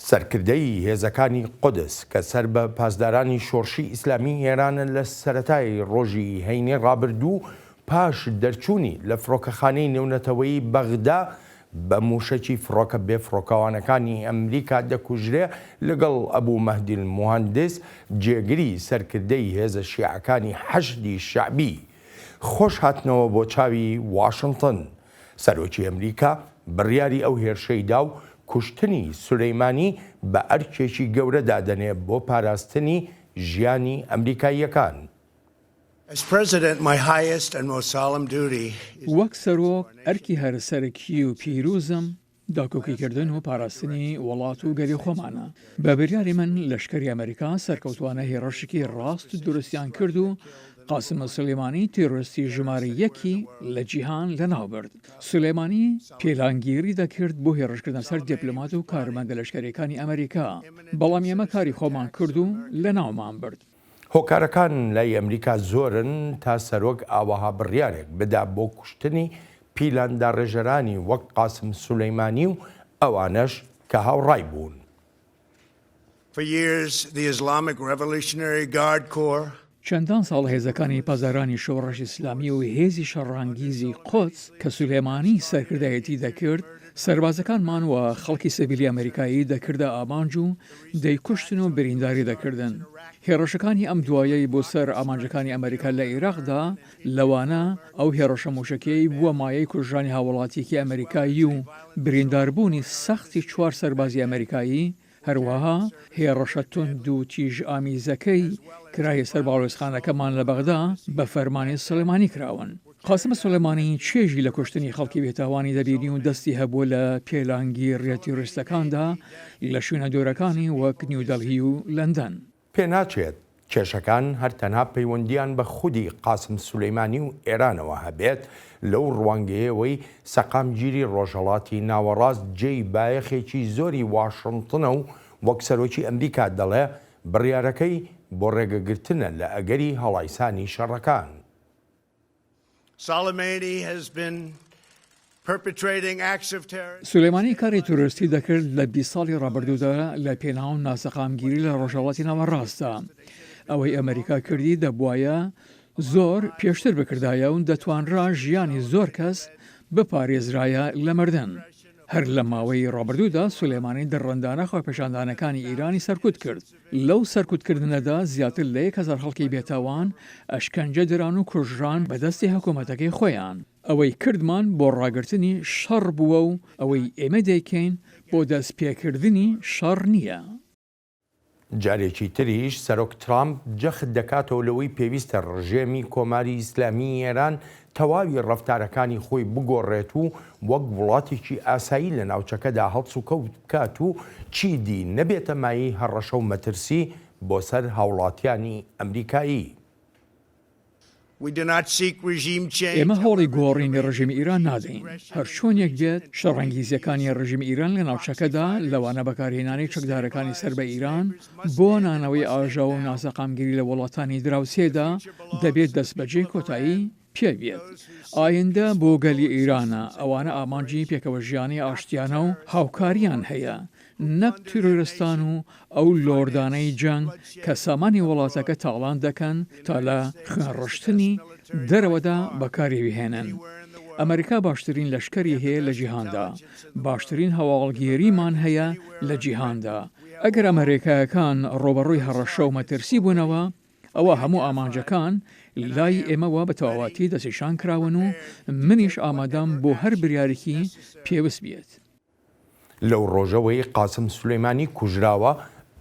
سەرکردەی هێزەکانی قودس کە سەر بە پاسدارانی شۆڕشی ئیسلامی ئێرانە لە سەرەتای ڕۆژی هەینێ ڕابردوو پاش دەرچوونی لە فڕۆکەخانەی نێونەتەوەیی بەغدا بە موشەکی فڕۆکە بێفڕۆکەوانەکانی ئەمریکا دەکوژرێ لەگەڵ ئەبوو مەهدی موهەندس جێگری سەرکردەی هێزە شیعەکانی حەشدی شەعبی خۆش هاتنەوە بۆ چاوی واشنتن. سەرۆکی ئەمریکا بڕیاری ئەو هێرشەی دا و کوشتنی سولەیمانی بە ئەرکێکی گەورە دادەنێ بۆ پاراستنی ژیانی ئەمریکاییەکان. وەک سەرۆک ئەرکی هەرسەرکی و پیرۆزم داکۆکیکردن و پاراستنی وڵات و گەری خۆمانە. بە بریاری من لەشکری ئەمریکا سەرکەوتوانە هێرشێکی ڕاست دروستیان کرد و قاسم سولەیمانی تێرۆریستی ژمارە یەکی لە جیهان لەناوبرد. سولەیمانی پێلانگیری دەکرد بۆ هێرشکردن سەر دیپلۆمات و کارمەندە لەشکرەکانی ئەمریکا، بەڵام ئێمە کاری خۆمان کرد و لەناومان برد. هۆکارەکان لای ئەمریکا زۆرن تا سەرۆک ئاواها بڕیارێک بدا بۆ کوشتنی پیلاندا ڕێژەرانی وەک قاسم سولەیمانی و ئەوانەش کە هاوڕای بوون. چەندان ساڵ هێزەکانی پازارانی شۆڕەشی ئیسلامی و هێزی شەڕانگیزی قودس کە سولەیمانی سەرکردایەتی دەکرد، سەربازەکانمان و خەڵکی سەڤیلی ئەمریکایی دەکردە ئامانج و دەیکوشتن و برینداری دەکردن. هێرشەکانی ئەم دوایەی بۆ سەر ئامانجەکانی ئەمریکا لە عێراقدا لەوانە ئەو هێرشە موشکەی بووە مایەی کوژرانی هاوڵاتیەکی ئەمریکایی و برینداربوونی سەختی 4 سەربازی ئەمریکایی، هەروەها هێرشە توند و تیژ ئامیزەکەی کرایە سەر باڵۆزخانەکەمان لە بەغدا بە فەرمانی سولەیمانی کراون. قاسم سولەیمانی چێژی لە کوشتنی خەڵکی بێتاوانی دەبینی و دەستی هەبووە لە پێلانگی ڕێتیڕستەکاندا لە شوێنە دۆرەکانی وەک نیودەڵهی و لەندەن. پێناچێت کێشەکان هەر تەنها پەیوەندیان بە خودی قاسم سولەیمانی و ئێرانەوە هەبێت لەو ڕوانگەیەوەی سەقامگیری ڕۆژهەڵاتی ناوەڕاست جێی بایەخێکی زۆری واشنتنە و وەک سەرۆکی ئەمریکا دەڵێ بڕیارەکەی بۆ ڕێگەگرتنە لە ئەگەری هەڵایسانی شەڕەکان. سولەیمانی کاری تۆرۆریستی دەکرد لە 20 ساڵی ڕابردوودا لە پێناو ناسەقامگیری لە ڕۆژهەڵاتی ناوەڕاستە. ئەوەی ئەمریکا کردی دەبوایە زۆر پێشتر بکردایە و دەتوانرا ژیانی زۆر کەس بپارێزرایە لە مردن. هەر لە ماوەی ڕابردوودا سولەیمانی دڕندانە خۆپێشاندانەکانی ئیرانی سەرکوت کرد. لەو سەرکوتکردنەدا زیاتر لە 1000 خەڵکی بێتاوان ئەشکەنجە دران و کوژران بەدەستی حکوومەتەکەی خۆیان. ئەوەی کردمان بۆ ڕاگررتنی شەڕ بووە و ئەوەی ئێمە دەیکەین بۆ دەست پێکردنی شەڕ نییە. جارێکی تریش سەرۆک ترامپ جەخت دەکاتەوە لەوەی پێویستە ڕژێمی کۆماری ئیسلامی ئێران تەواوی ڕەفتارەکانی خۆی بگۆڕێت و وەک وڵاتێکی ئاسایی لە ناوچەکەدا هەڵس و کەوت بکات و چیدی نەبێتە مایی هەڕەشە و مەترسی بۆ سەر هاوڵاتیانی ئەمریکایی. ئێمە هەوڵی گۆڕینی ڕژیمی ئیران نادەین. هەر چۆنێک بێت شەڕەنگیزیەکانی ڕژیمی ئیران لە ناوچەکەدا لەوانە بەکارهێنانی چەکدارەکانی سەر بە ئیران بۆ نانەوەی ئاژاو و ناسەقامگیری لە وڵاتانی دراوسێدا دەبێت دەستبەجێ کۆتایی پێبێت. ئایندە بۆ گەلی ئیرانە ئەوانە ئامانجی پێکەوە ژیانی ئاشتیانە و هاوکاریان هەیە، نەک تیرۆریستان و ئەو لۆردانەی جەنگ کە سامانی وڵاتەکە تاڵان دەکەن تا لە خوێنڕشتنی دەرەوەدا بەکاری بهێنن. ئەمریکا باشترین لەشکری هەیە لە جیهاندا، باشترین هەواڵگیریمان هەیە لە جیهاندا. ئەگەر ئەمریکایەکان ڕۆبەڕووی هەڕەشە و مەترسی بوونەوە، ئەوە هەموو ئامانجەکان لای ئێمەوە بە تەواوەتی دەستنیشان کراون و منیش ئامادەم بۆ هەر بریارێکی پێویست بێت. لەو ڕۆژەوەی قاسم سولەیمانی کوژراوە،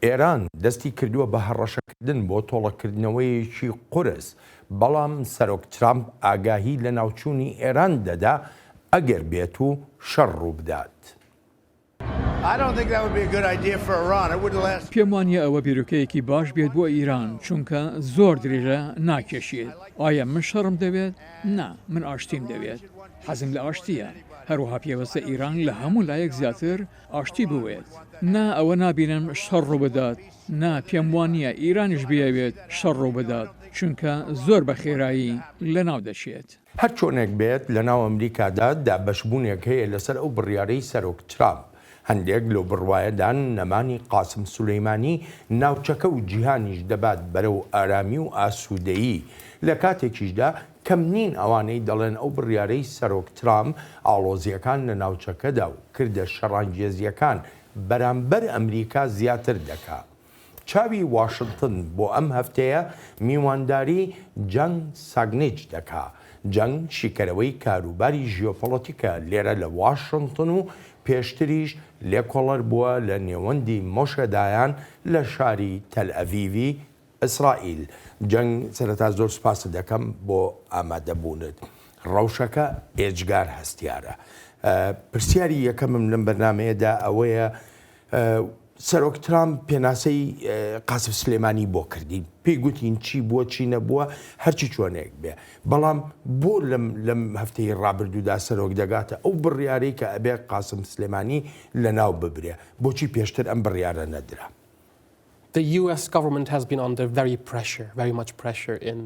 ئێران دەستی کردووە بە هەڕەشەکردن بۆ تۆڵەکردنەوەیەکی قورس، بەڵام سەرۆک ترامپ ئاگاهی لە ناوچوونی ئێران دەدا ئەگەر بێت و شەڕ ڕوو بدات. پێم وانیە ئەوە بیرۆکەیەکی باش بێت بۆ ئیران، چونکە زۆر درێژە ناکێشێت. ئایا من شەڕم دەوێت؟ نا، من ئاشتیم دەوێت. حەزم لە ئاشتیە. هەروەها پێوەستە ئیران لە هەموو لایەک زیاتر ئاشتی بوێت. نا ئەوە نابینم شەڕ ڕوو بدات. نا، پێم وانیە ئیرانیش بیاوێت شەڕ ڕوو بدات، چونکە زۆر بە خێرایی لەناو دەچێت. هەر چۆنێک بێت لە ناو ئەمریکادا دابەشبوونێک هەیە لەسەر ئەو بڕیارەی سەرۆک ترامپ. هەندێک لەو بڕوایەدان نەمانی قاسم سولەیمانی ناوچەکە و جیهانیش دەبات بەرەو ئارامی و ئاسوودەیی لە کاتێکیشدا کەم نین ئەوانەی دەڵێن ئەو بڕیارەی سەرۆک ترامپ ئاڵۆزیەکان لە ناوچەکەدا و کردە شەڕانگێزیەکان بەرامبەر ئەمریکا زیاتر دەکات. چاوی واشنگتن بۆ ئەم هەفتەیە میوانداری جەنگ ساگنیج دەکا. جەنگ شیکەرەوەی کاروباری ژیۆپۆلیتیکە لێرە لە واشنگتن و پێشتریش لێکۆڵەر بووە لە نێوەندی مۆشەدایان لە شاری تەل ئەڤیڤی ئیسرائیل. جەنگ سەرەتا زۆر سوپاست دەکەم بۆ ئامادەبوونت. ڕەوشەکە ئێجگار هەستیارە. پرسیاری یەکەمم لەم بەرنامەیەدا ئەوەیە سەرۆک ترامپ پێناسەی قاسم سلێمانی بۆ کردی، پێی گوتین چی بووە چی نەبووە هەرچی چۆنێک بێ، بەڵام بۆ لەم هەفتەی ڕابردوودا سەرۆک دەگاتە ئەو بڕیارەی کە ئەبێ قاسم سلێمانی لەناو ببرێ، بۆچی پێشتر ئەم بڕیارە نەدرا؟ The US government has been under very much pressure in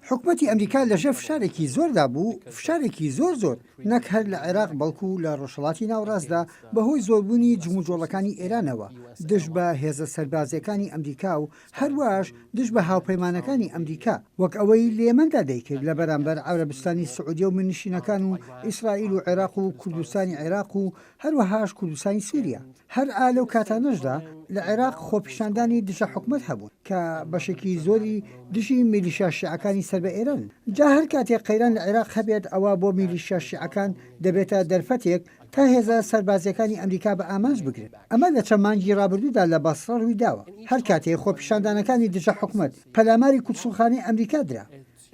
حکومەتی ئەمریکا لەژێر فشارێکی زۆردا بوو، فشارێکی زۆر نەک هەر لە عێراق بەڵکو لە ڕۆژهەڵاتی ناوڕاستدا بەهۆی زۆربوونی جموجۆڵەکانی ئێرانەوە دژ بە هێزە سەربازیەکانی ئەمریکا و هەروەش دژ بە هاوپەیمانەکانی ئەمریکا وەک ئەوەی لە یەمەندا دەیکرد لە بەرامبەر عەرەبستانی سعودیە و منشینەکان و ئیسرائیل و عێراق و کوردستانی عێراق و هەروەهاش کوردستانی سووریا. هەر ئالە و کاتانەشدا لە عێراق خۆپیشاندانی دژە حکومەت هەبوون کە بەشێکی زۆری دژی میلیشیا شیعەکانی سەر بە ئێران. جا هەر کاتێک قەیران لە عێراق هەبێت ئەوە بۆ میلیشیا شیعەکان دەبێتە دەرفەتێک تا هێزە سەربازیەکانی ئەمریکا بە ئامانج بگرێت. ئەمە لە چەند مانگی ڕابردوودا لە بەسڕە ڕووی داوە. هەر کاتێک خۆپیشاندانەکانی دژە حکومەت پەلاماری کوچسوخانەی ئەمریکا درا.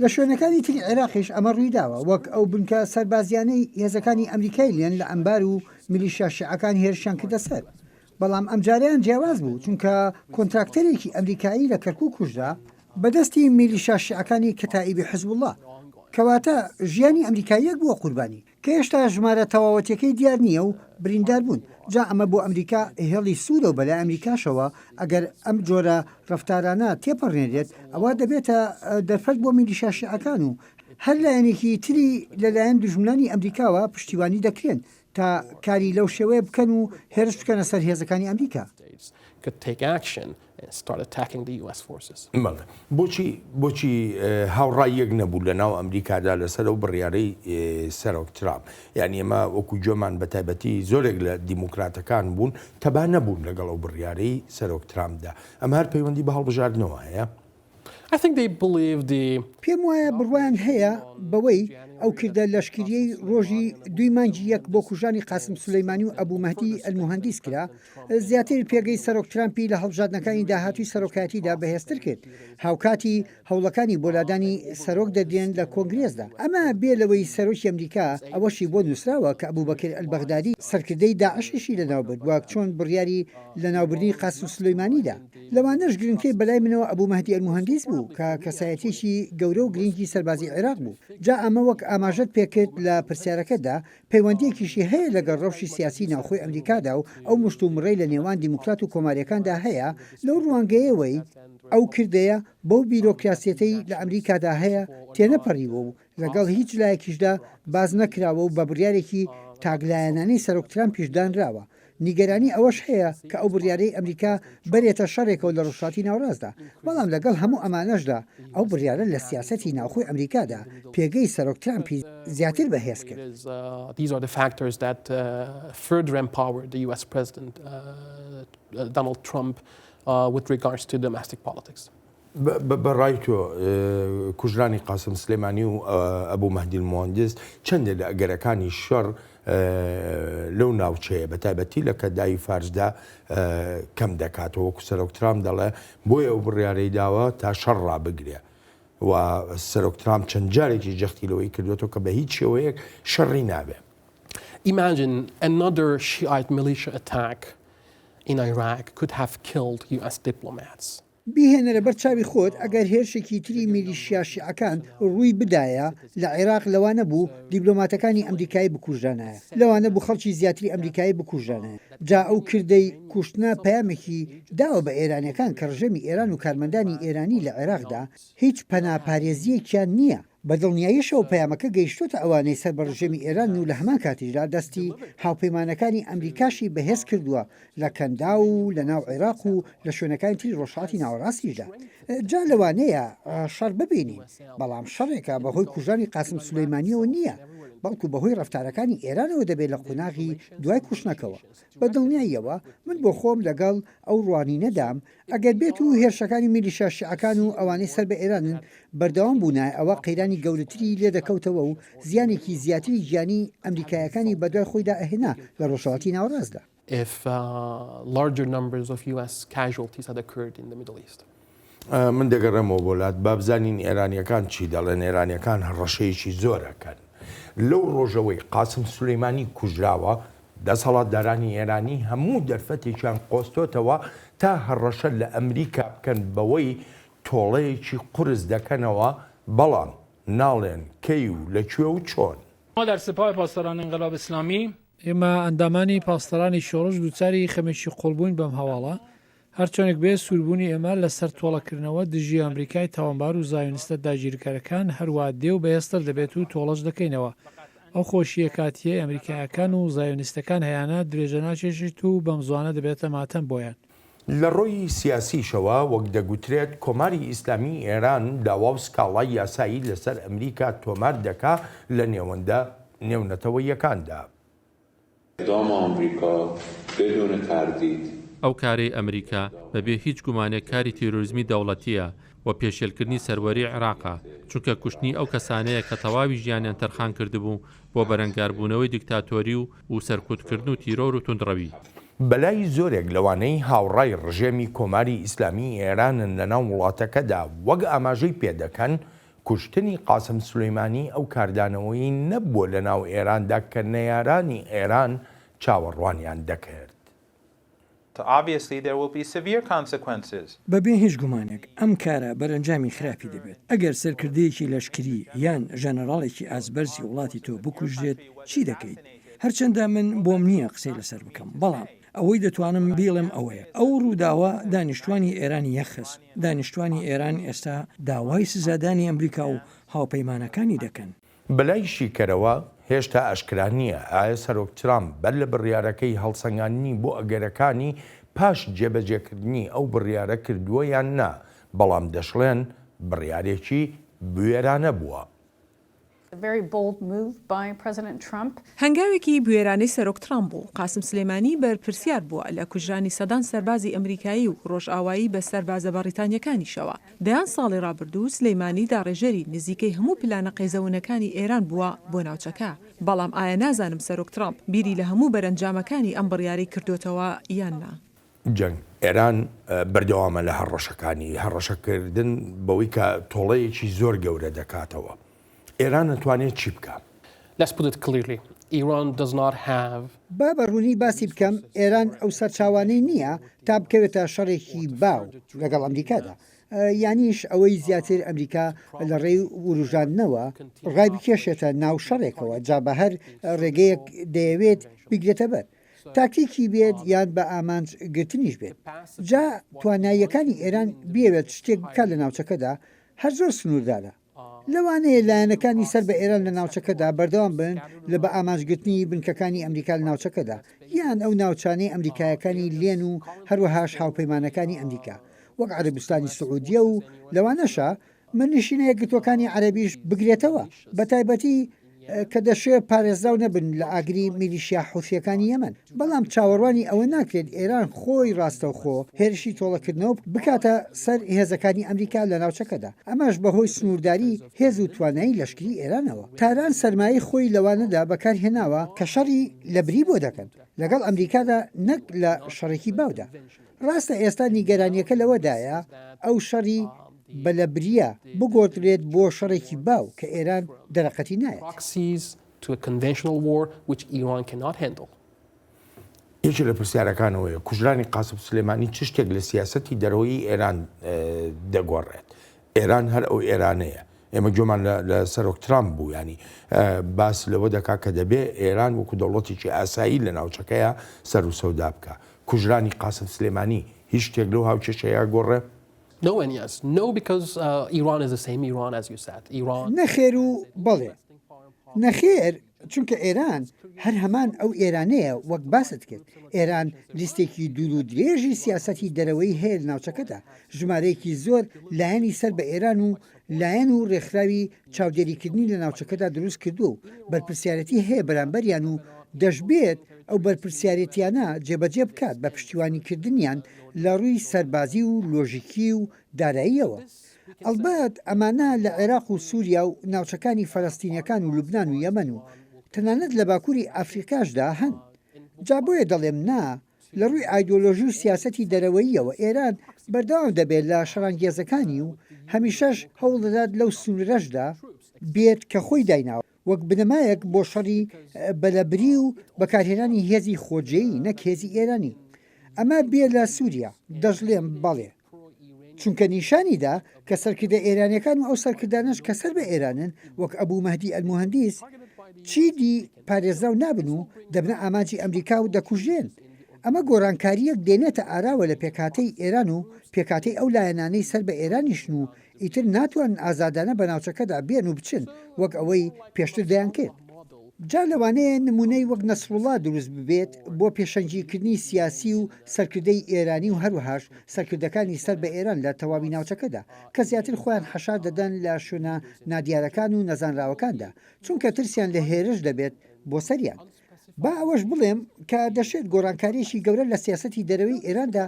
لە شوێنەکانی تری عێراقیش ئەمە ڕووی داوە، وەک ئەو بنکە سەربازیانەی هێزەکانی ئەمریکای لێن لە ئەمبار و میلیشیا شیعەکان هێرشیان کردە سەر. بەڵام ئەمجاریان جیاواز بوو چونکە کۆنتراکتەرێکی ئەمریکایی لە کەرکووک کوژدا بەدەستی میلیشیا شیعەکانی کەتائیبی حزب الله، کەواتە ژیانی ئەمریکاییەک بووە قوربانی کە هێشتا ژمارە تەواوەتیەکەی دیار نییە و بریندار بوون. جا ئەمە بۆ ئەمریکا هێڵی سوودە و بەلای ئەمریکاشەوە ئەگەر ئەم جۆرە ڕەفتارانە تێپەڕێنرێت ئەوە دەبێتە دەرفەت بۆ میلیشیا شیعەکان و هەر لایەنێکی تری لەلایەن دوژمنانی ئەمریکاوە پشتیوانی دەکرێن تا کاری لەو شێوەیە بکەن و هێرش بکەنە سەر هێزەکانی ئەمریکا. بۆچی هاوڕای یەک نەبوو لە ناو ئەمریکادا لەسەر ئەو بڕیارەی سەرۆک ترامپ؟ یعنی ئێمە وەکو جۆمان بە تایبەتی زۆرێک لە دیموکراتەکان بوون تەبا نەبوون لەگەڵ ئەو بڕیارەی سەرۆک ترامپدا. ئەمە هەر پەیوەندی بە هەڵبژاردنەوە هەیە؟ پێم وایە بڕوایان هەیە بەوەی ئەو کردە لەشکریەی ڕۆژی 2 مانگی 1 بۆ کوژانی قاسم سولەیمانی و ئەبوو مەهدی ئەلموهەندیس کرا زیاتر پێگەی سەرۆک ترامپی لە هەڵبژاردنەکانی داهاتووی سەرۆکایەتیدا بەهێزتر کرد. هاوکاتی هەوڵەکانی بۆلادانی سەرۆک دەدرێن لە کۆنگرێزدا. ئەمە بێ لەوەی سەرۆکی ئەمریکا ئەوەشی بۆ نووسراوە کە ئەبوو بەکر ئەلبەغدادی سەرکردەی داعشیشی لەناوبرد وەک چۆن بڕیاری لەناوبردنی قاسم سولەیمانیدا. لەوانەش گرنگکەی بەلای منەوە ئەبوو مەهدی ئەلموهەندیس بوو کە کەسایەتیشی گەورە و گرنگی سەربازی عێراق بوو. جا ئەمە وەک ئاماژەت پێکرد لە پرسیارەکەدا پەیوەندیەکیشی هەیە لەگەڵ ڕەوشی سیاسی ناوخۆی ئەمریکادا و ئەو مشتومڕەی لە نێوان دیموکرات و کۆماریەکاندا هەیە لەو ڕوانگەیەوەی ئەو کردەیە بەو بیرۆکراسیەتەی لە ئەمریکادا هەیە تێنەپەڕیوە و لەگەڵ هیچ لایەکیشدا باز نەکراوە و بە بڕیارێکی تاگلایەنانەی سەرۆک ترامپیش دانراوە. نیگەرانی ئەوەش هەیە کە ئەو بڕیارەی ئەمریکا بەرێتە شەڕێکەوە لە ڕۆژهەڵاتی ناوڕاستدا. بەڵام لەگەڵ هەموو ئەمانەشدا ئەو بڕیارە لە سیاسەتی ناوخۆی ئەمریکادا پێگەی سەرۆک ترامپی زیاتر بەهێز کرد. These are the factors that further empowered the US President Donald Trump with regards to domestic politics. بەڕای تۆ کوژرانی قاسم سلێمانی و ئەبوو مەهدی ئەلموهەندیس چەندێک لە ئەگەرەکانی شەڕ لەو ناوچەیە بە تایبەتی لە کەدای فارسدا کەم دەکاتەوە وەکو سەرۆک ترامپ دەڵێ بۆیە ئەو بڕیارەی داوە تا شەڕ ڕابگرێ و سەرۆک ترامپ چەند جارێکی جەختی لەوەی کردوێتەوە کە بە هیچ شێوەیەک شەڕی نابێ. Imagine another Shiite militia attack in Iraq could have killed US diplomats. بیهێنەرە بەرچاوی خۆت ئەگەر هێرشێکی تری میلیشیا شیعەکان ڕووی بدایە لە عێراق لەوانە بوو دیبلۆماتەکانی ئەمریکایی بکوژانایە، لەوانە بوو خەڵکی زیاتری ئەمریکایی بکوژانایە. جا ئەو کردەی کوشتنە پەیامێکی داوە بە ئێرانیەکان کە ڕژەمی ئێران و کارمەندانی ئێرانی لە عێراقدا هیچ پەناپارێزیەکیان نییە. بە دڵنیاییشەوە پەیامەکە گەیشتوتە ئەوانەی سەر بە ڕژێمی ئێران و لە هەمان کاتیشدا دەستی هاوپەیمانەکانی ئەمریکاشی بەهێز کردووە لە کەندا و لە ناو عێراق و لە شوێنەکانی تری ڕۆژهەڵاتی ناوەڕاستیشدا. جا لەوانەیە شەڕ ببینین، بەڵام شەڕێکە بەهۆی کوژانی قاسم سولەیمانیەوە نییە، بەڵکو بەهۆی ڕەفتارەکانی ئێرانەوە دەبێت لە قوناغی دوای کوشتنەکەەوە. بە دڵنیاییەوە من بۆ خۆم لەگەڵ ئەو ڕوانی نەدام ئەگەر بێت و هێرشەکانی میلیشیا شیعەکان و ئەوانەی سەر بە ئێرانن بەردەوام بوونای ئەوە قەیرانی گەورەتری لێ دەکەوتەوە و زیانێکی زیاتری گیانی ئەمریکایەکانی بەدوای خۆیدا ئەهێنا لە ڕۆژهەڵاتی ناوەڕاستدا. If larger numbers of US casualties had occurred in the Middle East. من دەگەڕێمەوە بۆلات با بزانین ئێرانیەکان چی دەڵێن. ئێرانیەکان هەڕەشەیەکی زۆرەکەن. لەو ڕۆژەوەی قاسم سولەیمانی کوژراوە دەسەڵاتدارانی ئێرانی هەموو دەرفەتێکیان قۆستۆتەوە تا هەڕەشە لە ئەمریکا بکەن بەوەی تۆڵەیەکی قورس دەکەنەوە، بەڵام ناڵێن کەی و لەکوێ و چۆن. ما در سپاه پاسداران انقلاب اسلامی ئێمە ئەندامانی پاسدارانی شۆڕش دووچاری خەمێکی قوڵبووین بەم هەواڵە، هەرچۆنێک بێ سووربوونی ئێمە لەسەر تۆڵەکردنەوە دژی ئەمریکای تاوانبار و زایۆنیستە داگیرکارەکان هەروە دێ و بەهێستر دەبێت و تۆڵەش دەکەینەوە. ئەو خۆشیە کاتیە ئەمریکایەکان و زایۆنیستەکان هەیەانە درێژە ناچێشیت و بەم زوانە دەبێتە ماتەم بۆیان. لە ڕۆی سیاسیشەوە وەک دەگوترێت کۆماری ئیسلامی ئێران داوا و سکاڵای یاسایی لەسەر ئەمریکا تۆمار دەکا لە نێوەندە نێونەتەوەیەکاندا. ئەو کارەی ئەمریکا بەبێ هیچ گومانێک کاری تیرۆریزمی دەوڵەتیە و پێشێلکردنی سەروەری عێراقا، چونکە کوشتنی ئەو کەسانەیە کە تەواوی ژیانیان تەرخان کردبوو بۆ بەرەنگاربوونەوەی دیکتاتۆری و سەرکوتکردن و تیرۆر و توندڕەوی. بەلای زۆرێک لەوانەی هاوڕای ڕژێمی کۆماری ئیسلامی ئێرانن لەناو وڵاتەکەدا وەک ئاماژەی پێدەکەن کوشتنی قاسم سولەیمانی ئەو کاردانەوەی نەبووە لە ناو ئێراندا کە نەیارانی ئێران چاوەڕوانیان دەکرد. بەبێ هیچ گومانێک ئەم کارە بەرەنجامی خراپی دەبێت. ئەگەر سەرکردەیەکی لەشکری یان ژەنەراڵێکی ئازبەرزی وڵاتی تۆ بکوژێت چی دەکەیت؟ هەرچەندە من بۆم نییە قسەی لەسەر بکەم، بەڵام ئەوەی دەتوانم بیڵم ئەوەیە ئەو ڕووداوە دانیشتوانی ئێرانی یەخس، دانیشتوانی ئێران ئێستا داوای سزادانی ئەمریکا و هاوپەیمانەکانی دەکەن. بەلای شیکەرەوە هێشتا ئەشکرا نییە ئایا سەرۆک ترامپ بەر لە بڕیارەکەی هەڵسەنگاندنی بۆ ئەگەرەکانی پاش جێبەجێکردنی ئەو بڕیارە کردووە یان نا، بەڵام دەشڵێن بڕیارێکی بوێرانە بووە. هەنگاوێکی بوێرانەی سەرۆک ترامپ بوو. قاسم سلێمانی بەرپرسیار بووە لە کوژرانی سەدان سەربازی ئەمریکایی و ڕۆژئاوایی بە سەربازە بەریتانیەکانیشەوە. دەیان ساڵی ڕابردوو سلەیمانی داڕێژەری نزیکەی هەموو پلانە قەیزەونەکانی ئێران بووە بۆ ناوچەکە. بەڵام ئایا نازانم سەرۆک ترامپ بیری لە هەموو بەرەنجامەکانی ئەم بڕیارەی کردوتەوە یان نا. جەنگ ئێران بەردەوامە لە هەڕەشەکردن بەوەی کە تۆڵەیەکی زۆر گەورە دەکاتەوە. ئێران نەتوانێت چی بکات؟ با بەڕوونی باسی بکەم، ئێران ئەو سەرچاوانەی نییە تا بکەوێتە شەڕێکی باو لەگەڵ ئەمریکادا. یانیش ئەوەی زیاتر ئەمریکا لە ڕێی وروژاندنەوە ڕای بکێشێتە ناو شەڕێکەوە، جا بە هەر ڕێگەیەک دەیەوێت بگرێتە بەر. تاکتیکی بێت یان بە ئامانج گرتنیش بێت. جا تواناییەکانی ئێران بێوێت شتێک بکات لە ناوچەکەدا هەر زۆر سنووردارە. لەوانەیە لایەنەکانی سەر بە ئێران لە ناوچەکەدا بەردەوام بن لە بە ئاماژگرتنی بنکەکانی ئەمریکا لە ناوچەکەدا، یان ئەو ناوچانەی ئەمریکایەکانی لێن و هەروەهاش هاوپەیمانەکانی ئەمریکا وەک عەرەبستانی سعودیە و لەوانەشە من نشینەیە گرتوەکانی عەرەبیش بگرێتەوە، بە تایبەتی کە دەشێت پارێزراو نەبن لە ئاگری میلیشیا حوثیەکانی یەمەن. بەڵام چاوەڕوانی ئەوە ناکرێت ئێران خۆی ڕاستەوخۆ هێرشی تۆڵەکردنەوە بکاتە سەر هێزەکانی ئەمریکا لە ناوچەکەدا. ئەمەش بەهۆی سنوورداری هێز و توانایی لەشکری ئێرانەوە. تاران سەرمایی خۆی لەوانەدا بەکارهێناوە کە شەڕی لەبری بۆ دەکەن لەگەڵ ئەمریکادا نەک لە شەڕێکی باودا. ڕاستە ئێستا نیگەرانیەکە لەوەدایە ئەو شەڕی بەلەبریە بگۆدرێت بۆ شەڕێکی باو کە ئێران دەرەقەتی نایێت. یەکی لە پرسیارەکانەوەیە کوژرانی قاسم سلێمانی چ شتێک لە سیاسەتی دەرەوەی ئێران دەگۆڕێت. ئێران هەر ئەو ئێرانەیە. ئێمە گوێمان لە سەرۆک ترامپ بوو، ینی باس لەوە دەکا کە دەبێ ئێران وەکو دەوڵەتێکی ئاسایی لە ناوچەکەیە سەر و سەودا بکە. کوژرانی قاسم سلێمانی هیچ شتێک لەو هاوکێشەیە گۆڕێ؟ No and yes. No, because Iran is the same Iran as you said. Iran. نەخێر و بەڵێ نەخێر چونکە ئێران هەر هەمان ئەو ئێرانەیە وەک باست کرد ئێران لیستێکی دوور و درێژی سیاسەتی دەرەوەی هەیە لە ناوچەکەدا ژمارەیەکی زۆر لایەنی سەر بە ئێران و لایەن و ڕێکخراوی چاودێریکردنی لە ناوچەکەدا دروست کردو و بەرپرسیارەتی هەیە بەرامبەریان و دەشبێت ئەو بەرپرسیارەتیانە جێبەجێ بکات بە پشتیوانیکردنیان لە ڕووی سەربازی و لۆژیکی و داراییەوە. ئەلبەت ئەمانە لە عێراق و سووریا و ناوچەکانی فەلەستینیەکان و لوبناان و یەمەن و تەنانەت لە باکووری ئەفریقاشدا هەن. جا بۆیە دەڵێم نا لە ڕووی ئایدۆلۆژی و سیاسەتی دەرەوەییەوە ئێران بەردەوام دەبێت لە شەڕانگێزەکانی و هەمیشەش هەوڵدەدات لەو سنوورەشدا بێت کە خۆی دایناوە وەک بنەمایەک بۆ شەڕی بەلەبری و بەکارهێنانی هێزی خۆجێی نەک هێزی ئێرانی. ئەمە بێ لە سووریا دەژڵێم بەڵێ چونکە نیشانیدا کە سەرکردە ئێرانیەکان و ئەو سەرکردانش کە سەر بە ئێرانن وەک ئەبوو مەهدی ئەلموهەندیس چیدی پارێزراو نابن و دەبنە ئامانجی ئەمریکا و دەکوژێن. ئەمە گۆڕانکاریەک دێنێتە ئاراوە لە پێکاتەی ئێران و پێکاتەی ئەو لایەنانەی سەر بە ئێرانیشن و ئیتر ناتوانن ئازادانە بە ناوچەکەدا بێن و بچن وەک ئەوەی پێشتر دەیان کرد. جا لەوانەیە نمونەی وەک نەسڕوڵڵا دروست ببێت بۆ پێشەنگیکردنی سیاسی و سەرکردەی ئێرانی و هەروەهاش سەرکردەکانی سەر بە ئێران لە تەواوی ناوچەکەدا کە زیاتر خۆیان حەشار دەدەن لە شوێنە نادیارەکان و نەزانراوەکاندا چونکە ترسیان لە هێرش دەبێت بۆ سەریان. با ئەوەش بڵێم کە دەشێت گۆڕانکاریشی گەورە لە سیاسەتی دەرەوەی ئێراندا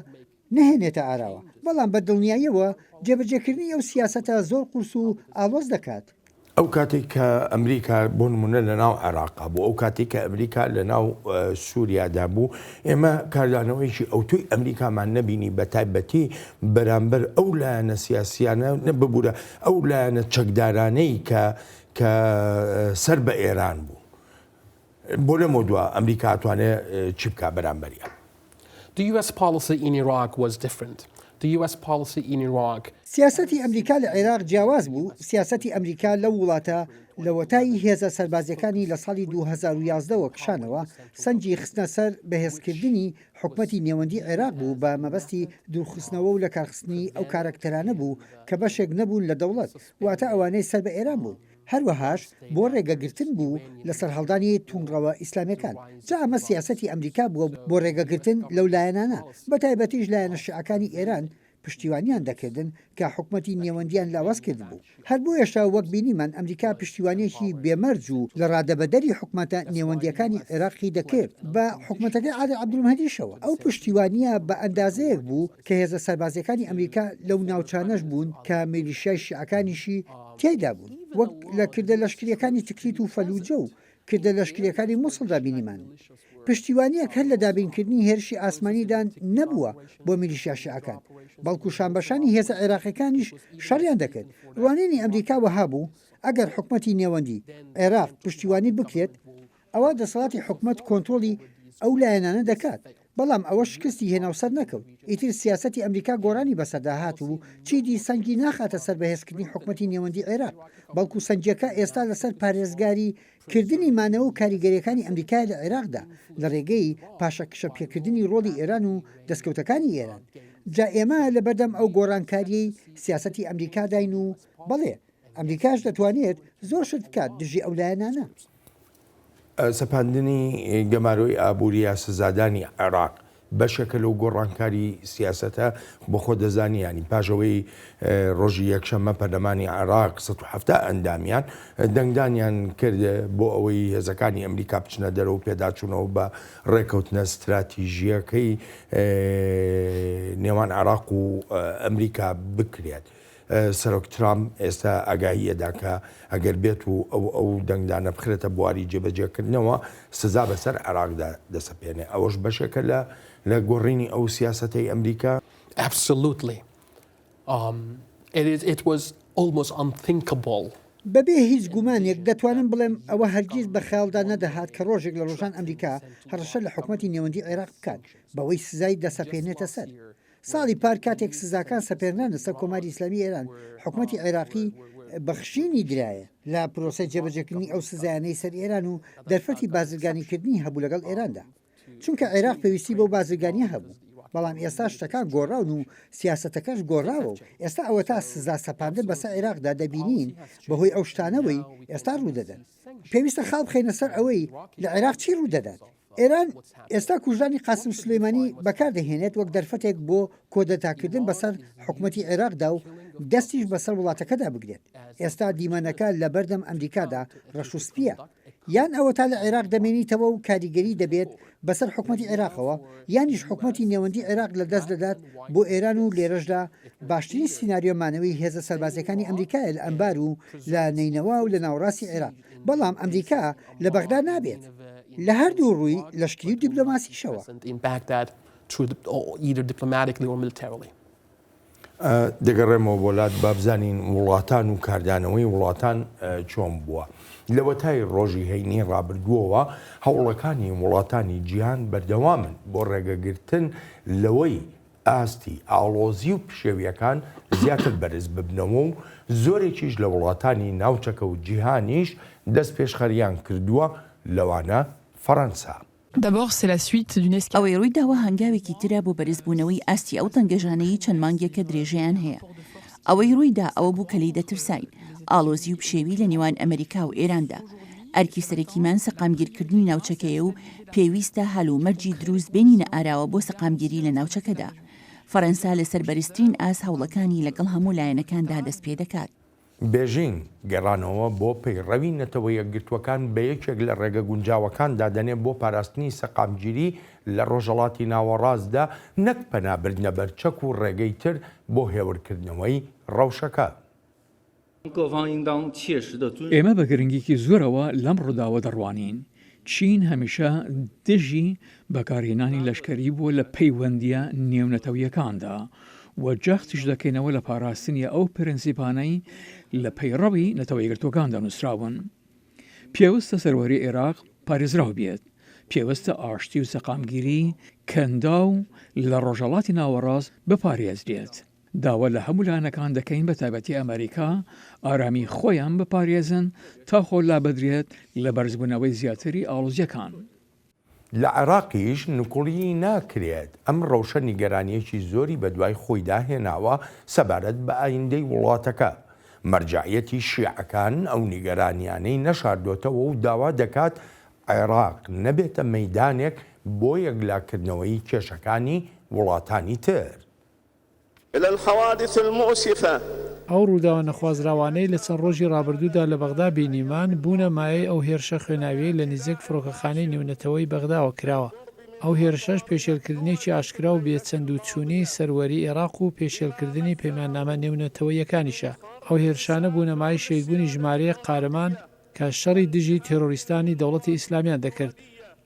نەهێنێتە ئاراوە بەڵام بە دڵنیاییەوە جێبەجێکردنی ئەو سیاسەتە زۆر قورس و ئاڵۆز دەکات. ئەو کاتێک کە ئەمریکا بۆ نمونە لە ناو عێراقا بوو ئەو کاتێک کە ئەمریکا لە ناو سووریادا بوو ئێمە کاردانەوەیشی ئەوتوی ئەمریکامان نەبینی بە تایبەتی بەرامبەر ئەو لایەنە سیاسیانە نەببوورە ئەو لایەنە چەکدارانەی کە سەر بە ئێران بوو. بۆ لەمە دووە ئەمریکا توانێت چی بکە بەرامبەریان. The US policy in Iraq was different. The US policy in Iraq. سیاسەتی ئەمریکا لە عێراق جیاواز بوو. سیاسەتی ئەمریکا لەو وڵاتە لە وەتایی هێزە سەربازیەکانی لە ساڵی 2011ەوە کشانەوە سەنجی خستنە سەر بەهێزکردنی حکومەتی نێوەندی عێراق بوو بە مەبەستی دوورخستنەوە و لە کارخستنی ئەو کارکتەرانە بوو کە بەشێک نەبوون لە دەوڵەت واتە ئەوانەی سەر بە ئێران بوون. هەروەهاش بۆ ڕێگەگرتن بوو لەسەر هەڵدانی تونڕەوە ئیسلامیەکان. جا ئەمە سیاسەتی ئەمریکا بووە بۆ ڕێگەگرتن لەو لایەنانە بە تایبەتیش لایەنە شیعەکانی ئێران پشتیوانیان دەکردن کە حکومەتی نێوەندیان لاواز کرد بوو. هەر بۆ هێشتا وەک بینیمان ئەمریکا پشتیوانێکی بێمەرج و لە ڕادەبەدەری حکومەتە نێوەندیەکانی عێراقی دەکرد بە حکومەتەکەی عادل عەبدولمەهدیشەوە. ئەو پشتیوانیە بە ئەندازەیەک بوو کە هێزە سەربازیەکانی ئەمریکا لەو ناوچانەش بوون کە میلیشیای شیعەکانیشی تێیدا بوون وەک لە کردە لەشکریەکانی تکریت و فەلوجە و کردە لەشکریەکانی مووسڵدا بینیمان. پشتیوانیەک هەر لە دابینکردنی هێرشی ئاسمانیدان نەبووە بۆ میلیشیا شیعەکان بەڵکو شانبەشانی هێزە عێراقیەکانیش شەڕیان دەکرد. ڕوانینی ئەمریکا وەها بوو ئەگەر حکومەتی نێوەندی عێراق پشتیوانی بکرێت ئەوە دەسەڵاتی حکومەت کۆنتترۆلی ئەو لایەنانە دەکات. بەڵام ئەوە شکستی هێناوسەر نەکەوت. ئیتر سیاسەتی ئەمریکا گۆڕانی بەسەرداهات و چیدی سەنگی ناخاتە سەر بەهێزکردنی حکومەتی نێوەندی عێراق بەڵکو سەنجەکە ئێستا لەسەر پارێزگاری کردنی مانەوە و کاریگەریەکانی ئەمریکا لە عێراقدا لە ڕێگەی پاشە کشەپێکردنی ڕۆڵی ئێران و دەستکەوتەکانی ئێران. جا ئێمە لە بەردەم ئەو گۆڕانکاریەی سیاسەتی ئەمریکا داین و بەڵێ ئەمریکاش دەتوانێت زۆر شت بکات دژی ئەو لایەنانە. سەپاندنی گەمارۆی ئابووری سزادانی عێراق بەشێکە لەو گۆڕانکاری سیاسەتە بۆ خۆ دەزانیانی پاشەوەی ڕۆژی یەکشەممە پەرلەمانی عێراق 170 ئەندامیان دەنگدانیان کرد بۆ ئەوەی هێزەکانی ئەمریکا بچنە دەرەوە پێداچوونەوە بە ڕێکەوتنە استراتیژیەکەی نێوان عێراق و ئەمریکا بکرێت. سەرۆک ترامپ ئێستا ئاگاهیەدا کە ئەگەر بێت و ئەو دەنگدانە بخرێتە بواری جێبەجێکردنەوە سزا بەسەر عێراقدا دەسەپێنێ. ئەوەش بەشێکە لە گۆڕینی ئەو سیاسەتەی ئەمریکا. Absolutely. It was almost unthinkable. بەبێ هیچ گومانێک دەتوانم بڵێم ئەوە هەرگیز بە خەیاڵدا نەدەهات کە ڕۆژێک لە ڕۆژان ئەمریکا هەڕەشە لە حکومەتی نێوەندی عێراق بکات بەوەی سزای دەسەپێنێتە سەر. ساڵی پار کاتێک سزاکان سەپێرنان لەسەر کۆماری ئیسلامی ئێران حکومەتی عێراقی بەخشینی درایە لە پرۆسە جێبەجێکردنی ئەو سزایانەی سەر ئێران و دەرفەتی بازرگانیکردنی هەبوو لەگەڵ ئێراندا چونکە عێراق پێویستی بەو بازرگانیە هەبوو. بەڵام ئێستا شتەکان گۆڕاون و سیاسەتەکەش گۆڕاوە و ئێستا ئەوە تا سزا سەپاندن بەسەر عێراقدا دەبینین بەهۆی ئەو شتانەوەی ئێستا ڕوودەدەن. پێویستە خاڵ بخەینە سەر ئەوەی لە عێراق چی ڕوودەدات. ئێران ئێستا کوژانی قاسم سلەیمانی بەکاردەهێنێت وەک دەرفەتێک بۆ کۆدەتاکردن بەسەر حکوومەتی عێراقدا و دەستیش بەسەر وڵاتەکەدا بگرێت. ئێستا دیمەنەکە لە بەردەم ئەمریکادا ڕەشوسپیە. یان ئەوە تا لە عێراق دەمێنیتەوە و کاریگەری دەبێت بەسەر حکوومەتی عێراقەوە یانیش حکوومەتی نێوەندی عێراق لە دەست دەدات بۆ ئێران و لێرەشدا باشترین سیناریۆمانەوەی هێزە سەربازەکانی ئەمریکایە لە ئەمبار و لە نینەوە و لە ناوەڕاستی عێراق. بەڵام ئەمریکا لە بەغدا نابێت لە هەردوو ڕووی لەشکری و دیپلۆماسیشەوە. دەگەڕێمەوە بۆلات بابزانین وڵاتان و کاردانەوەی وڵاتان چۆن بووە. لەوە تای ڕۆژی هەینی ڕابردووەوە هەوڵەکانی وڵاتانی جیهان بەردەوامن بۆ ڕێگەگرتن لەوەی ئاستی ئاڵۆزی و پشێویەکان زیاتر بەرز ببنەوە و زۆرێکیش لە وڵاتانی ناوچەکە و جیهانیش دەست پێشخەریان کردووە لەوانە فەڕەنسا. ئەوەی ڕووی داوە هەنگاوێکی ترە بۆ بەرزبوونەوەی ئاستی ئەو تەنگەژانەی چەند مانگێکە درێژەیان هەیە. ئەوەی ڕوویدا ئەوە بوو کە لی دەترساین ئاڵۆزی و پشێوی لە نێوان ئەمریکا و ئێراندا. ئەرکی سەرەکیمان سەقامگیرکردنی ناوچەکەیە و پێویستە هەلومەرجی دروست بینینە ئاراوە بۆ سەقامگیری لە ناوچەکەدا. فەڕەنسا لەسەر بەرزترین ئاس هەوڵەکانی لەگەڵ هەموو لایەنەکاندا دەست پێ دەکات. بێژینگ گەڕانەوە بۆ پەیڕەوی نەتەوە یەکگرتوەکان بە یەکێک لە ڕێگە گونجاوەکاندا دەنێت بۆ پاراستنی سەقامگیری لە ڕۆژهەڵاتی ناوەڕاستدا نەک پەنابردنە بەرچەک و ڕێگەی تر بۆ هێورکردنەوەی ڕەوشەکە. ئێمە بە گرنگێکی زۆرەوە لەم ڕووداوە دەڕوانین. چین هەمیشە دژی بەکارهێنانی لەشکری بووە لە پەیوەندیە نێونەتەویەکاندا و جەختیش دەکەینەوە لە پاراستنی ئەو پرەنسیپانەی لە پەیڕەوی نەتەوەیەگرتوەکاندا نووسراون. پێویستە سەروەری عێراق پارێزراو بێت. پێویستە ئاشتی و سەقامگیری کەندا و لە ڕۆژهەڵاتی ناوەڕاست بپارێزرێت. داوا لە هەموو لایەنەکان دەکەین بە تایبەتی ئەمریکا ئارامی خۆیان بپارێزن تا خۆ لابدرێت لە بەرزبوونەوەی زیاتری ئاڵوزیەکان. لە عێراقیش نکوڵی ناکرێت ئەم ڕەوشە نیگەرانیەکی زۆری بە دوای خۆی داهێناوە سەبارەت بە ئایندەی وڵاتەکە. مەرجعیەتی شیعەکان ئەو نیگەرانیانەی نەشاردۆتەوە و داوا دەکات عێراق نەبێتە مەیدانێک بۆ یەکلاکردنەوەی کێشەکانی وڵاتانی تر. ئەو ڕووداوە نەخوازراوانەی لە چەند ڕۆژی ڕابردوودا لە بەغدا بینیمان بوونە مایەی ئەو هێرشە خوێناویەی لە نزیک فڕۆکەخانەی نێونەتەوەی بەغداوە کراوە. ئەو هێرشەش پێشێلکردنێکی ئاشکرا و بێچەند و چوونی سەروەری عێراق و پێشێلکردنی پەیماننامە نێونەتەوەیەکانیشە. ئەو هێرشانە بوونە مای شەیگوونی ژمارەیە قارەمان کە شەڕی دژی تێرۆریستانی دەوڵەتی ئیسلامیان دەکرد.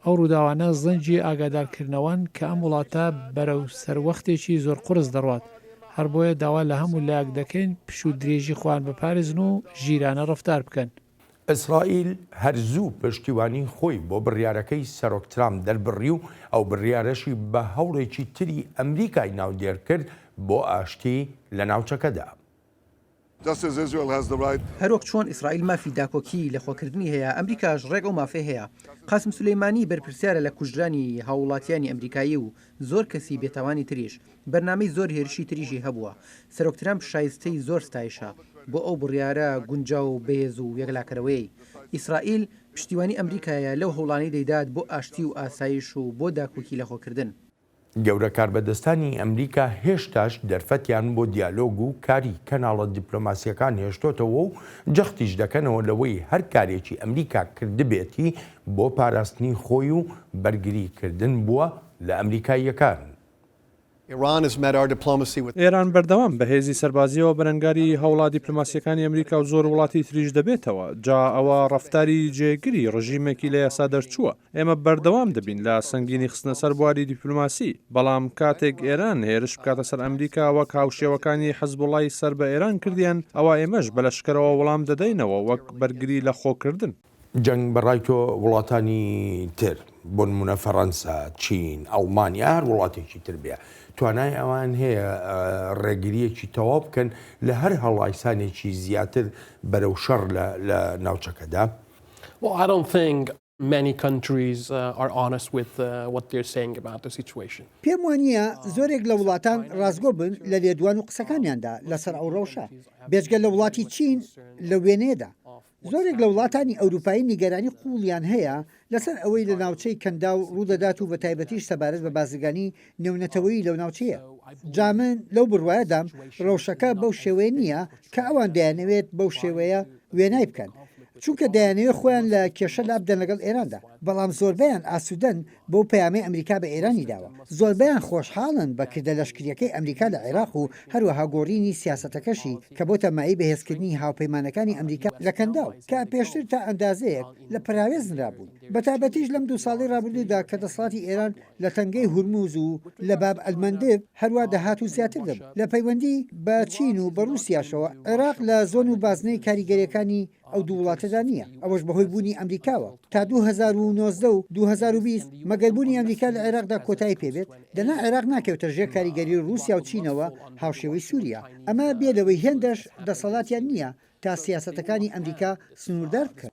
ئەو ڕووداوانە زەنجی ئاگادارکردنەوەن کە ئەم وڵاتە بەرەو سەروەختێکی زۆر قورس دەڕوات. هەر بۆیە داوا لە هەموو لایەک دەکەین پش و درێژی خوان بپارێزن و ژیرانە ڕەفتار بکەن. ئیسرائیل هەرزوو پشتیوانی خۆی بۆ بڕیارەکەی سەرۆک ترامپ دەربڕی و ئەو بڕیارەشی بە هەوڵێکی تری ئەمریکای ناودێر کرد بۆ ئاشتی لە ناوچەکەدا. هەروەک چۆن ئیسرائیل مافی داکۆکی لە خۆکردنی هەیە ئەمریکاش ڕێک ئەو مافێ هەیە. قاسم سلەیمانی بەرپرسیارە لە کوژرانی هاوڵاتیانی ئەمریکایی و زۆر کەسی بێتاوانی تریش بەرنامەی زۆر هێرشی تریژی هەبووە. سەرۆک ترامپ شایستەی زۆر ستایشە بۆ ئەو بڕیارە گونجاو و بێز و یەکلاکەرەوەی. ئیسرائیل پشتیوانی ئەمریکایە لەو هەوڵانی دەیدات بۆ ئاشتی و ئاسایش و بۆ داکۆکی لە خۆکردن. گەورە کاربەدەستانی ئەمریکا هێشتاش دەرفەتیان بۆ دیالۆگ و کاری کەناڵە دیپلۆماسیەکان هێشتۆتەوە و جەختیش دەکەنەوە لەوەی هەر کارێکی ئەمریکا کردبێتی بۆ پاراستنی خۆی و بەرگریکردن بووە لە ئەمریکاییەکان. ئێران بەردەوام بە هێزی سەربازیەوە بەرەنگاری هەوڵا دیپلۆماسیەکانی ئەمریکا و زۆر وڵاتی تریش دەبێتەوە. جا ئەوە ڕەفتاری جێگیری ڕژیمێکی لە یاسا دەرچووە. ئێمە بەردەوام دەبین لە سنگینی خستنە سەر بواری دیپلۆماسی. بەڵام کاتێک ئێران هێرش بکاتە سەر ئەمریکا وەک هاوشێوەکانی حەزبوڵای سەر بە ئێران کردیان ئەوە ئێمەش بە لەشکرەوە وەڵام دەدەینەوە وەک بەرگری لە خۆکردن. جەنگ بەڕای تۆ وڵاتانی تر بۆ نمونە فەڕەنسا، چین، ئەڵمانیا هەر وڵاتێکی تر بێ توانای ئەوان هەیە ڕێگریەکی تەواو بکەن لە هەر هەڵایسانێکی زیاتر بەرەو شەڕ لە ناوچەکەدا؟ Many countries are honest with what they're saying about the situation. پێم وانە زۆرێک لە وڵاتان ڕازگۆ بن لە لێدوان و قسەکانیاندا لەسەر ئەو ڕەوشە بێجگە لە وڵاتی چین لە وێنێدا زۆرێک لە وڵاتانی ئەوروپایی نیگەرانی قوڵیان هەیە لەسەر ئەوەی لە ناوچەی کەندا و ڕوودەدات و بە تایبەتیش سەبارەت بە بازرگانی نێونەتەوەی لەو ناوچەیە جامن لەو بڕواایەدام ڕەوشەکە بەو شێوەیە نییە کە ئەوان دەیانەوێت بەو شێوەیە وێنای بکەن چونکە دەیانەوێت خۆیان لە کێشە لابدەن لەگەڵ ئێراندا بەڵام زۆربیان ئاسوودەن بەو پەیامی ئەمریکا بە ئێرانی داوە زۆربیان خۆشحاڵن بەکردە لەشکریەکەی ئەمریکا لە عێراق و هەروەها گۆڕینی سیاسەتەکەشی کە بۆ تەمایی بەهێزکردنی هاوپەیمانەکانی ئەمریکا لە کەندا و کە پێشتر تا ئەندازەیەک لە پراوێزنرا بوون بە تابەتیش لەم 2 ساڵی ڕابردوودا کە دەسەڵاتی ئێران لە تەنگەی هورموز و لە باب ئەلمەندب هەروە دەهات و زیاتر دەبوو لە پەیوەندی بە چین و بە رووسیاشەوە عێراق لە زۆن و بازنەی کاریگەریەکانی ئەو دوو وڵاتەدا نییە ئەوەش بەهۆی بوونی ئەمریکاوە تا 2019 و 2020 مەگەلبوونی ئەمریکا لە عێراقدا کۆتایی پێبێت دەنا عێراق ناکەوتە ژێر کاریگەری رووسیا و چینەوە هاوشێوەی سووریا ئەمە بێلەوەی هێندەش دەسەڵاتیان نییە تا سیاسەتەکانی ئەمریکا سنووردار بکەن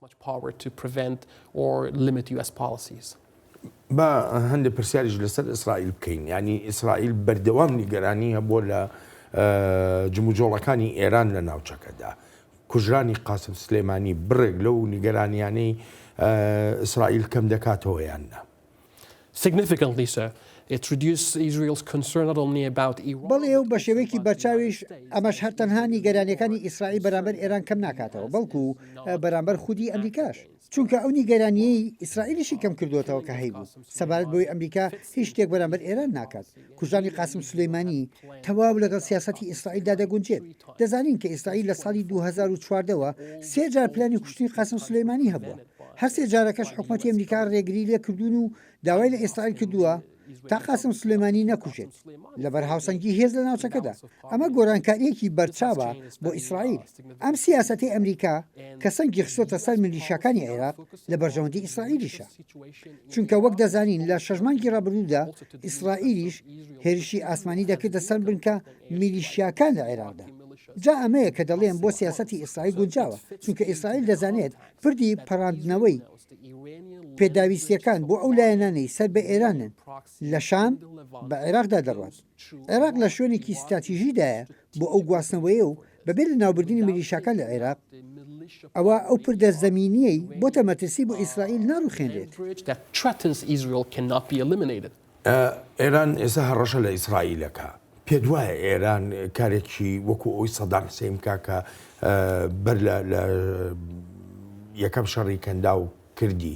بە هەندێک پرسیاریش لەسەر ئیسرائیل بکەین ینی ئیسرائیل بەردەوام نیگەرانی هەبووە لە جموجۆڵەکانی ئێران لە ناوچەکەدا کوژرانی قاسم سلێمانی بڕێک لەو نیگەرانیانەی ئیسرائیل کەم دەکاتەوە یاننا Significantly, sir. It reduced Israel's concern not only about Iran. بەڵێ و بە شێوەیەکی بەرچاویش ئەمەش هەر تەنها نیگەرانیەکانی ئیسرائیل بەرامبەر ئێران کەم ناکاتەوە بەڵکو بەرامبەر خودی ئەمریکاش چونکە ئەو نیگەرانیەی ئیسرائیلیشی کەم کردوێتەوە کە هەیبوو سەبارەت بۆی ئەمریکا هیچ شتێک بەرامبەر ئێران ناکات کوژانی قاسم سلەیمانی تەواو لەگەڵ سیاسەتی ئیسرائیلدا دەگونجێت دەزانین کە ئیسرائیل لە ساڵی 2014ەوە 3 جار پلانی کوشتنی قاسم سلەیمانی هەبووە هەر 3 جارەکەش حکوومەتی ئەمریکا ڕێگری لێ کردوون و داوای لە ئیسرائیل کردووە تا قاسم سلێمانی نەکوژێت لەبەر هاوسەنگی هێز لە ناوچەکەدا ئەمە گۆرانکاریەکی بەرچاوە بۆ ئیسرائیل ئەم سیاسەتی ئەمریکا کە سەنگی خستۆتە سەر ملیشیاکانی عێراق لە بەرژەوەندی ئیسرائیلیشە چونکە وەک دەزانین لە شەژمانگی ڕابردوودا ئیسرائیلیش هێرشی ئاسمانی دەکردە سەر بنکە میلیشیاکان لە عێراقدا جا ئەمەیە کە دەڵێن بۆ سیاسەتی ئیسرائیل گونجاوە چونکە ئیسرائیل دەزانێت پردی پەڕاندنەوەی پێداویستیەکان بۆ ئەو لایەنانەی سەر بە ئێرانن لە شام بە عێراقدا دەڕات عێراق لە شوێنێکی استراتیژیدایە بۆ ئەو گواستنەوەیە و بەبێت لە ناوبردنی میلیشیاکان لە عێراق ئەوە ئەو پردە زەمینیەی بۆ تەمەترسی بۆ ئیسرائیل ناڕوخێنرێت ئێران ئێستا هەڕەشە لە ئیسرائیلەکە پێ دوایە ئێران کارێکی وەکو ئەوی سەدام حوسێن کاکە بەر لە یەکەم شەڕی کەندا و کردی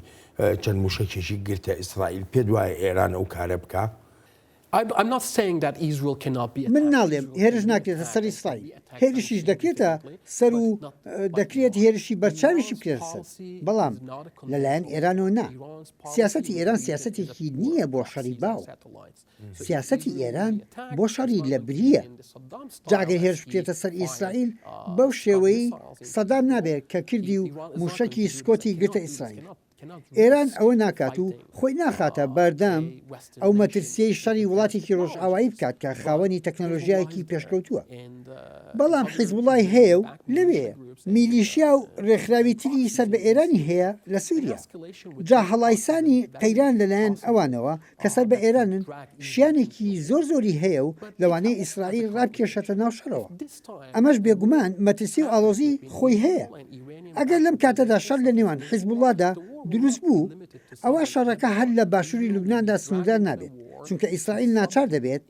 چەند موشەکێکی گرتە ئیسرائیل پێ دوایە ئێران ئەو کارە بکە من ناڵێم هێرش ناکرێتە سەر ئیسرائیل هێرشیش دەکرێتە سەر و دەکرێت هێرشی بەرچاویشی بکرێت سەر بەڵام لەلایەن ئێرانەوە نا سیاسەتی ئێران سیاسەتێکی نییە بۆ شەڕی باو سیاسەتی ئێران بۆ شەڕی لە بریە جاگەر هێرش بکرێتە سەر ئیسرائیل بەو شێوەی سەدام نابێت کە کردی و موشەکی سکۆتی گرتە ئیسرائیل ئێران ئەوە ناکات و خۆی ناخاتە بەردەم ئەو مەترسیەی شەڕی وڵاتێکی ڕۆژئاوایی بکات کە خاوەنی تەکنۆلۆژیایەکی پێشکەوتووە بەڵام حیزبوڵای هەیە و لەوێ میلیشیا و ڕێکخراوی تری سەر بە ئێرانی هەیە لە سووریا جا هەڵایسانی قەیران لەلایەن ئەوانەوە کە سەر بە ئێرانن شیانێکی زۆری هەیە و لەوانەیە ئیسرائیل ڕابکێشێتە ناو شەڕەوە ئەمەش بێگومان مەترسی و ئاڵۆزی خۆی هەیە ئەگەر لەم کاتەدا شەڕ لە نێوان حیزبوڵادا دروست بوو ئەوە شەڕەکە هەر لە باشووری لوبناندا سنوردار نابێت چونکە ئیسرائیل ناچار دەبێت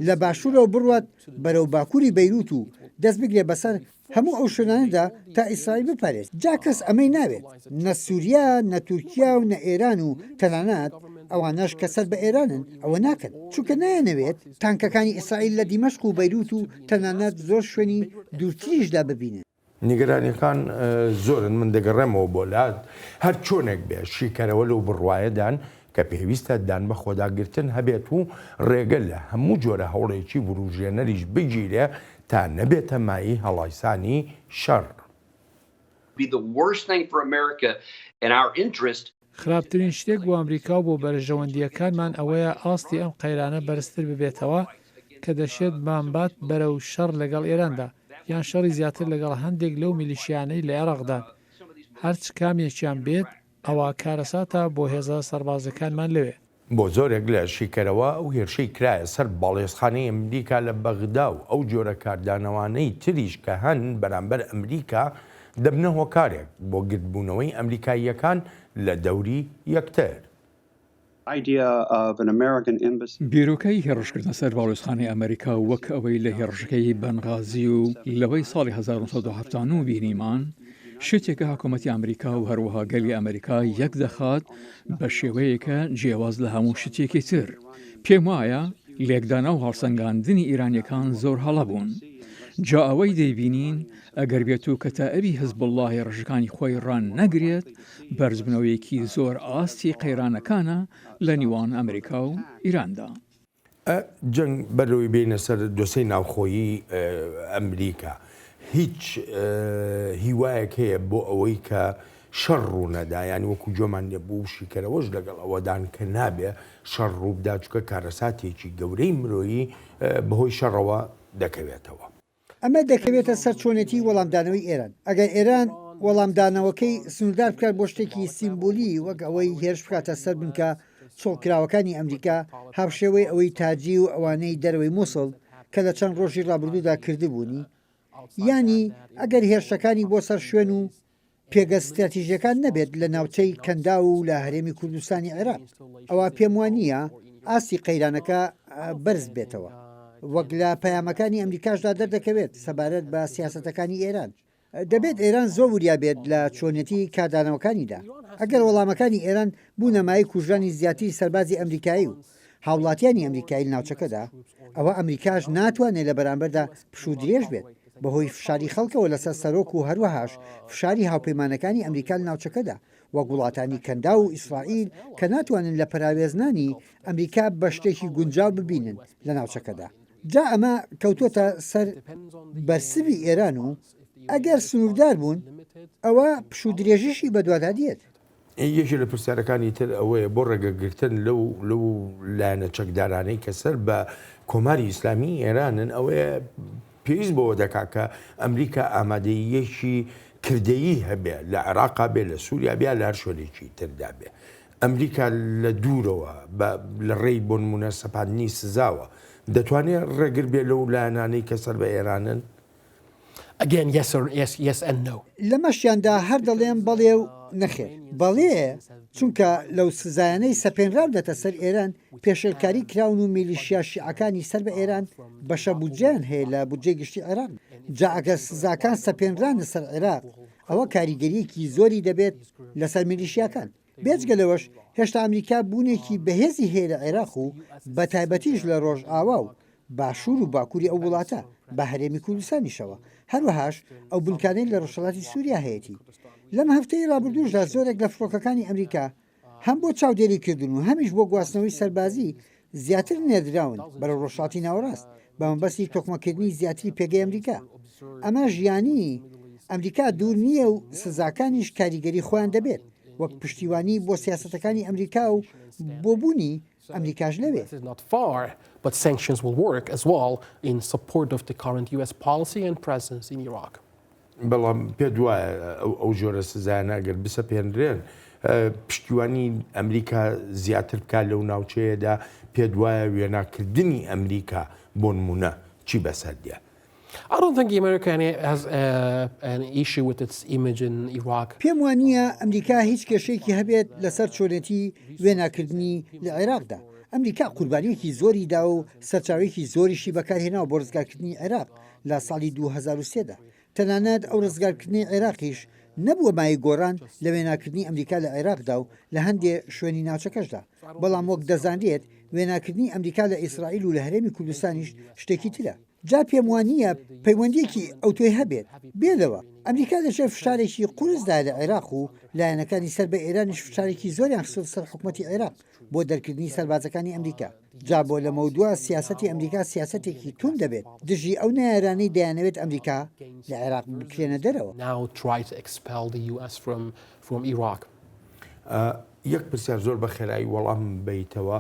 لە باشوورەوە بڕوات بەرەو باکووری بەیروت و دەست بگرێ بەسەر هەموو ئەو شوێنانەدا تا ئیسرائیل بپارێت جا کەس ئەمەی ناوێت نە سووریا نە تورکیا و نە ئێران و تەنانەت ئەوانەش کە سەر بە ئێرانن ئەوە ناکەن چونکە نایەنەوێت تانکەکانی ئیسرائیل لە دیمەشق و بەیروت و تەنانەت زۆر شوێنی دوورتریشدا ببینن نیگەرانیەکان زۆرن من دەگەڕێمەوە بۆ لات هەر چۆنێک بێ شیکەرەوە لەو بڕواایەدان کە پێویستە دان بە خۆداگرتن هەبێت و ڕێگە لە هەموو جۆرە هەوڵێکی وروژێنەریش بگیرێ تا نەبێتە مایی هەڵایسانی شەڕ. خراپترین شتێک بۆ ئەمریکا و بۆ بەرژەوەندیەکانمان ئەوەیە ئاستی ئەم قەیرانە بەرزتر ببێتەوە کە دەشێت بامبات بەرەو شەڕ لەگەڵ ئێراندا یان شەڕی زیاتر لەگەڵ هەندێک لەو میلیشیانەی لە عێراقدان هەرچ کامێکیان بێت ئەوە کارەساتە بۆ هێزە سەربازەکانمان لەوێ. بۆ زۆرێک لە شیکەرەوە ئەو هێرشەی کرایە سەر باڵێزخانەی ئەمریکا لە بەغدا و ئەو جۆرە کاردانەوانەی تریش کە هەن بەرامبەر ئەمریکا دەبنە هۆکارێک بۆ گرتبوونەوەی ئەمریکاییەکان لە دەوری یەکتر. بیرۆکەی هێڕشکردنە سەر باڵێزخانەی ئەمریکا وەک ئەوەی لە هێڕشەکەی بەنغازی و لەوەی ساڵی 1970 بینیمان شتێکە حکوومەتی ئەمریکا و هەروەها گەلی ئەمریکا یەک دەخات بە شێوەیەکە جیاواز لە هەموو شتێکی تر. پێم وایە لێکدانا و هەڵسەنگاندنی ئیرانیەکان زۆر هەڵە بوون. جا ئەوەی دەیبینین ئەگەر بێت و کەتائبی حزبڵڵاهی ڕژەکانی خۆی ڕان نەگرێت بەرزبنەوەیەکی زۆر ئاستی قەیرانەکانە لە نیوان ئەمریکا و ئیراندا. جەنگ بەرەوەی بینە سەر دۆسەی ناوخۆیی ئەمریکا هیچ هیوایەک هەیە بۆ ئەوەی کە شەڕ ڕوونەدا یانی وەکو جۆمان لێبوو شیکەرەوەش لەگەڵ ئەوەدان کە نابێ شەڕ ڕووبدا چکە کارەساتێکی گەورەی مرۆیی بەهۆی شەڕەوە دەکەوێتەوە. ئەمە دەکەوێتە سەر چۆنێتی وەڵامدانەوەی ئێران. ئەگەر ئێران وەڵامدانەوەکەی سنوردار بکات بۆ شتێکی سیمبولی وەک ئەوەی هێرش بکاتە سەر بنکە چۆڵکراوەکانی ئەمریکا هاوشێوەی ئەوەی تاجی و ئەوانەی دەرەوەی مووسڵ کە لە چەند ڕۆژی ڕابردوودا کردبوونی، ینی ئەگەر هێرشەکانی بۆ سەر شوێن و پێگە استراتیژیەکان نەبێت لە ناوچەی کەندا و لە هەرێمی کوردستانی عێراق، ئەوە پێم وانە ئاستی قەیرانەکە بەرز بێتەوە. وەک لە پەیامەکانی ئەمریکاشدا دەردەکەوێت سەبارەت بە سیاسەتەکانی ئێران. دەبێت ئێران زۆر وریا بێت لە چۆنێتی کاردانەوەکانیدا. ئەگەر وەڵامەکانی ئێران بوو نەمای کوژرانی زیاتری سەربازی ئەمریکایی و هاوڵاتیانی ئەمریکایی ناوچەکەدا، ئەوە ئەمریکاش ناتوانێت لە بەرامبەردا پشوو درێژ بێت بەهۆی فشاری خەڵکەوە لەسەر سەرۆک و هەروەهاش فشاری هاوپەیمانەکانی ئەمریکا لە ناوچەکەدا وەک وڵاتانی کەندا و ئیسرائیل کە ناتوانن لە پراوێزنانی ئەمریکا بە شتێکی گونجاو ببینن لە ناوچەکەدا. جا ئەمە کەوتۆتە سەر بەرسبی ئێران و ئەگەر سنووردار بوون ئەوە پشوو درێژیشی بەدووادا دێت. یەکی لە پرسیارەکانی تر ئەوەیە بۆ ڕێگەگرتن لەو لایەنە چەکدارانەی کە سەر بە کۆماری ئیسلامی ئێرانن ئەوەیە پێویست بەوە دەکات کە ئەمریکا ئامادەیەکی کردەیی هەبێ لە عێراقا بێ لە سووریا بیا لە هەر شوێنێکی تردا بێ. ئەمریکا لە دوورەوە لە ڕێی بۆ نمونە سەپاندنی سزاوە دەتوانێت ڕێگر بێ لەو لایەنانەی کە سەر بە ئێرانن؟ Again, yes and no. لە مەشیاندا هەر دەڵێن بەڵێ و نەخێر. بەڵێ چونکە لەو سزایانەی سەپێنراو دەتە سەر ئێران پێشێلکاری کراون و میلیشیا شیعەکانی سەر بە ئێران بەشە بودجیان هەیە لە بودجێ گشتی عێراق. جا ئەگەر سزاکان سەپێنرانە سەر عێراق ئەوە کاریگەریەکی زۆری دەبێت لەسەر میلیشیاکان. بێجگە لەوەش هێشتا ئەمریکا بوونێکی بەهێزی هەیە لە عێراق و بە تایبەتیش لە ڕۆژئاوا و باشوور و باکووری ئەو وڵاتە بە هەرێمی کوردستانیشەوە. هەروەهاش ئەو بنکانەی لە ڕۆژهەڵاتی سووریا هەیەی. لەم هەفتەی ڕابردووشدا زۆرێک لە فڕۆکەکانی ئەمریکا هەم بۆ چاودێری کردن و هەمیش بۆ گواستنەوەی سەربازی زیاتر نێردراون بەرە ڕۆژهەڵاتی ناوەڕاست بە مەبەستی تۆکمەکردنی زیاتری پێگەی ئەمریکا. ئەمە ژیانی ئەمریکا دوور نییە و سزاکانیش کاریگەری خۆیان دەبێت وەک پشتیوانی بۆ سیاسەتەکانی ئەمریکا و بۆ بوونی ئەمریکاش لەوێ. But sanctions will work as well in support of the current US policy and presence in Iraq. بەڵام پێ دوایە ئەو جۆرە سزایانە ئەگەر بسەپێنرێن پشتیوانی ئەمریکا زیاتر بکات لەو ناوچەیەدا پێ دوایە وێناکردنی ئەمریکا بۆ نمونە چی بەسەردە؟ I don't think America has an issue with its image in Iraq. پێم وانە ئەمریکا هیچ کێشەیەکی هەبێت لەسەر چۆنێتی وێناکردنی لە عێراقدا. ئەمریکا قوربانیەکی زۆری دا و سەرچاوێکی زۆریشی بەکارهێناوە بۆ ڕزگارکردنی عێراق لە ساڵی 2023دا. تەنانەت ئەو ڕزگارکردنی عێراقیش نەبووە مای گۆڕان لە وێناکردنی ئەمریکا لە عێراقدا و لە هەندێک شوێنی ناوچەکەشدا. بەڵام وەک دەزانرێت وێناکردنی ئەمریکا لە ئیسرائیل و لە هەرێمی کوردستانیش شتێکی ترە. جا پێم وانە پەیوەندیەکی ئەو توێ هەبێت بێلەوە ئەمریکا لەژێر فشارێکی قورسدا لە عێراق و لایەنەکانی سەر بە ئێرانیش فشارێکی زۆریان خستە سەر حکوومەتی عێراق بۆ دەرکردنی سەربازەکانی ئەمریکا. جا بۆ لە مەودووە سیاسەتی ئەمریکا سیاسەتێکی تون دەبێت دژی ئەو نایارانەی دەیانەوێت ئەمریکا لە عێراق بکرێنە دەرەوە. یەک پرسیار زۆر بە خێرایی وەڵام بیتەوە.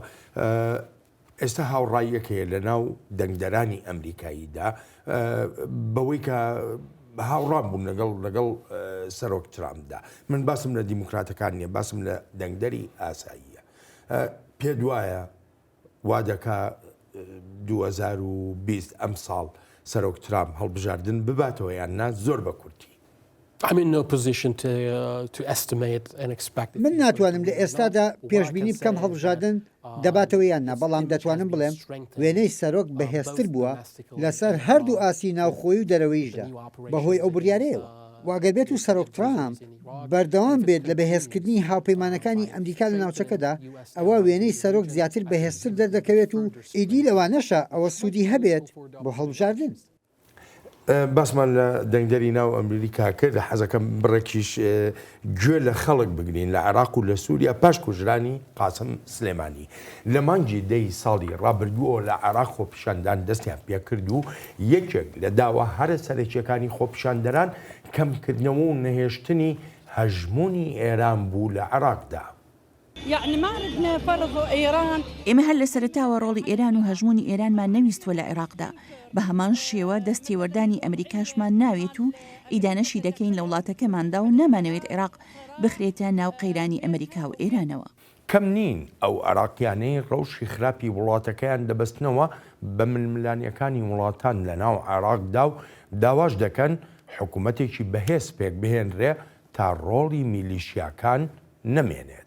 ئێستا هاوڕاییەکەیە لە ناو دەنگدەرانی ئەمریکاییدا بەوەی کە هاوڕام بوون لەگەڵ سەرۆک ترامپدا. من باسم لە دیموکراتەکان نییە، باسم لە دەنگدەری ئاساییە. پێ وایە وا دەکا 2020 ئەم ساڵ سەرۆک ترامپ هەڵبژاردن بباتەوە یان نا زۆر بە کورتی. من ناتوانم لە ئێستادا پێشببینی بکەم هەڵبژاردن دەباتەوە یان نا، بەڵام دەتوانم بڵێم وێنەی سەرۆک بەهێزتر بووە لەسەر هەردوو ئاسی ناوخۆی و دەرەوەیشدا بەهۆی ئەو بڕیارەیەوە. واگەر بێت و سەرۆک ترامپ بەردەوام بێت لە بەهێزکردنی هاوپەیمانەکانی ئەمریکا لە ناوچەکەدا، ئەوە وێنەی سەرۆک زیاتر بەهێزتر دەردەکەوێت و ئیدی لەوانەشە ئەوە سوودی هەبێت بۆ هەڵبژاردن. باسمان لە دەنگدەری ناو ئەمریکا کرد، حەزەکەم بڕێکیش گوێ لە خەڵک بگرین لە عێراق و لە سووریا پاش کوژرانی قاسم سلێمانی. لە مانگی دەی ساڵی ڕابردووە لە عێراق خۆپیشاندان دەستیان پێ کرد و یەکێک لە داوا هەرە سەرەکیەکانی خۆپیشاندەران کەمکردنەوە و نەهێشتنی هەژمونی ئێران بوو لە عێراقدا. ئێمە هەر لە سەرەتاوە ڕۆڵی ئێران و هەژمونی ئێرانمان نەویستوە لە عێراقدا، بە هەمان شێوە دەستێوەردانی ئەمریکاشمان ناوێت و ئیدانەشی دەکەین لە وڵاتەکەماندا و نەمانەوێت عێراق بخرێتە ناو قەیرانی ئەمریکا و ئێرانەوە. کەم نین ئەو عێراقیانەی ڕەوشی خراپی وڵاتەکەیان دەبەستنەوە بە ململانیەکانی وڵاتان لە ناو عێراقدا و داواش دەکەن حکوومەتێکی بەهێز پێک بهێنرێ تا ڕۆڵی میلیشیاکان نەمێنێت.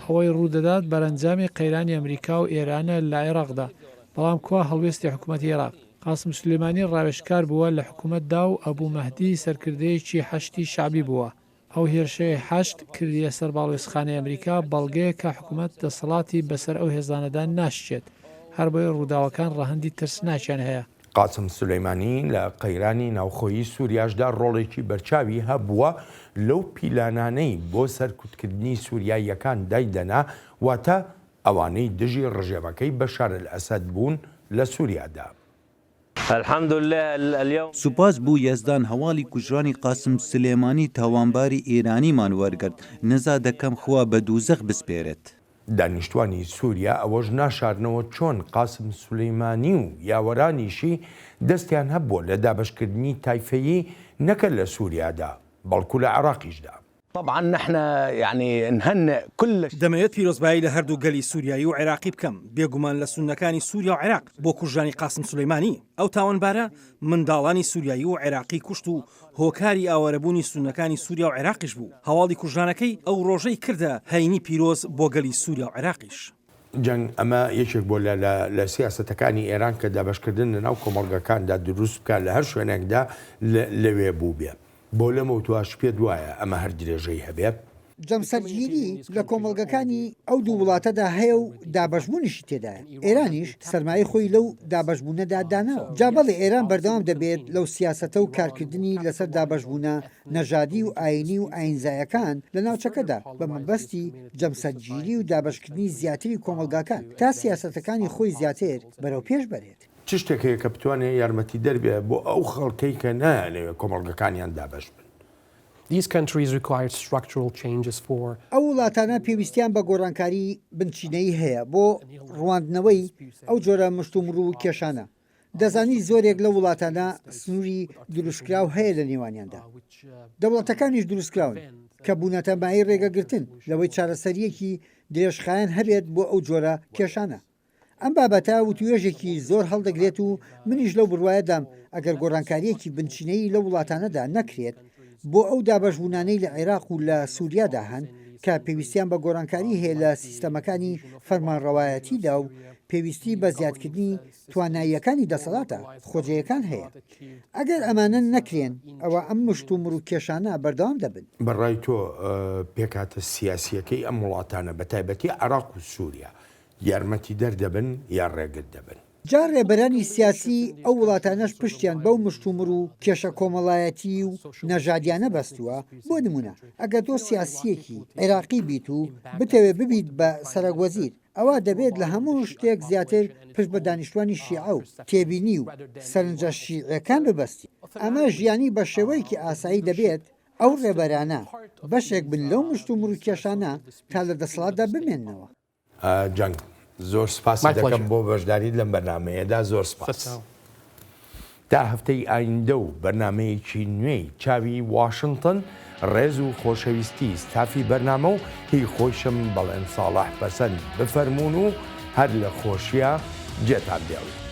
ئەوەی ڕوودەدات بەرەنجامی قەیرانی ئەمریکا و ئێرانە لە عێراقدا، بەڵام کوا هەڵوێستی حکوومەتی عێراق. قاسم سلێمانی ڕاوێژکار بووە لە حکوومەتدا و ئەبوو مەهدی سەرکردەیەکی حەشتی شعبی بووە. ئەو هێرشەی حەشت کردیە سەر باڵوێزخانەی ئەمریکا، بەڵگەیە کە حکوومەت دەسەڵاتی بەسەر ئەو هێزانەدا ناشچێت، هەر بۆیە ڕووداوەکان ڕەهەندی ترسناکیان هەیە. قاسم سلەیمانی لە قەیرانی ناوخۆیی سووریاشدا ڕۆڵێکی بەرچاوی هەبووە لەو پیلانانەی بۆ سەرکوتکردنی سووریاییەکان دایدەنا، واتە ئەوانەی دژی ڕژێوەکەی بەشار ئەسەد بوون لە سووریادا. سوپاس بوو یەزدان هەواڵی کوژرانی قاسم سلێمانی تاوانباری ئێرانیمان وەرگرت، نەزا دەکەم خوا بە دووزەخ بسپێرێت. دانیشتوانی سووریا ئەوەش ناشارنەوە چۆن قاسم سلەیمانی و یاوەرانیشی دەستیان هەبووە لە دابەشکردنی تایفەیی نەکە لە سووریادا بەڵکو لە عێراقیشدا. دەمەوێت پیرۆزبایی لە هەردوو گەلی سووریایی و عێراقی بکەم، بێگومان لە سونەکانی سووریا و عێراق بۆ کوژرانی قاسم سلەیمانی. ئەو تاوانبارە منداڵانی سووریایی و عێراقی کوشت و هۆکاری ئاوارەبوونی سونەکانی سووریا و عێراقیش بوو. هەواڵی کوژرانەکەی ئەو ڕۆژەی کردە هەینی پیرۆز بۆ گەلی سووریا و عێراقیش. جەنگ ئەمە یەکێک بۆ لە سیاسەتەکانی ئێران کە دابەشکردن لەناو کۆمەڵگەکاندا دروست بکات لە هەر شوێنێکدا لەوێ بوو بێ. بۆ لەمە توش پێ وایە ئەمە هەر درێژەی هەبێت. جەمسەرگیری لە کۆمەڵگەکانی ئەو دوو وڵاتەدا هەیە و دابەشبوونیشی تێدایە. ئێرانیش سەرمایە خۆی لەو دابەشبوونەدا داناوە. جابەڵێ ئێران بەردەوام دەبێت لەو سیاسەتە و کارکردنی لەسەر دابەشبوونە نەژادی و ئاینی و ئاینزایەکان لە ناوچەکەدا بە مەبەستی جەمسەرگیری و دابەشکردنی زیاتری کۆمەلگاکان تا سیاسەتەکانی خۆی زیاتر بەرەو پێش بەرێت. چ شتێکەیە کە بتوانێت یارمەتی دەربێ بۆ ئەو خەڵکەی کە نایانەوێت کۆمەڵگەکانیان دابەش بن. ئەو وڵاتانە پێویستیان بە گۆڕانکاری بنچینەی هەیە بۆ ڕواندنەوەی ئەو جۆرە مشتومڕ و کێشانە. دەزانی زۆرێک لە وڵاتانە سنووری دروستکراو هەیە لە نێوانیاندا. دەوڵەتەکانیش دروستکراون کە بوونەتەمایی ڕێگەگرتن لەوەی چارەسەریەکی درێژخایەن هەبێت بۆ ئەو جۆرە کێشانە. ئەم بابەتە وتوێژێکی زۆر هەڵدەگرێت و منیش لەو بڕوایەدام ئەگەر گۆڕانکاریەکی بنچینەی لە وڵاتانەدا نەکرێت بۆ ئەو دابەشبوونانەی لە عێراق و لە سووریادا هەن کە پێویستیان بە گۆڕانکاری هەیە لە سیستەمەکانی فەرمانڕەوایەتیدا و پێویستی بە زیادکردنی تواناییەکانی دەسەڵاتە خۆجەیەکان هەیە. ئەگەر ئەمانە نەکرێن ئەوە ئەم مشتومڕ و کێشانە بەردەوام دەبن. بەڕای تۆ پێکاتە سیاسیەکەی ئەم وڵاتانە بە تایبەتی عێراق و سووریا یارمەتی دەردەبن یا ڕێگر دەبن. جار ڕێبەرانی سیاسی ئەو وڵاتانەش پشتیان بەو مشتومڕ و کێشە کۆمەڵایەتی و نەژادیانە بەستووە. بۆ نمونە ئەگەر تۆ سیاسیەکی عێراقی بیت و بتەوێ ببیت بە سەرۆکوەزیر، ئەوە دەبێت لە هەموو شتێک زیاتر پشت بە دانیشتوانی شیعە و تێبینی و سەرنجە شیعەکان ببەستی. ئەمە ژیانی بە شێوەیەکی ئاسایی دەبێت ئەو ڕێبەرانە بەشێک بن لەو مشتومڕ و کێشانە تا لە دەسەڵاتدا بمێننەوە. جەنگ زۆر سپاسی دەکەم بۆ بەشداریت لەم بەرنامەیەدا. زۆر سپاس. تا هەفتەی ئایندە و بەرنمەیەکی نوێی چاوی واشنگتن ڕێز و خۆشەویستی ستافی بەرنامە و هی خۆشم بەڵێن ساڵح بەسەند بفەرمونون و هەر لە خۆشیە جێتان دێڵێت.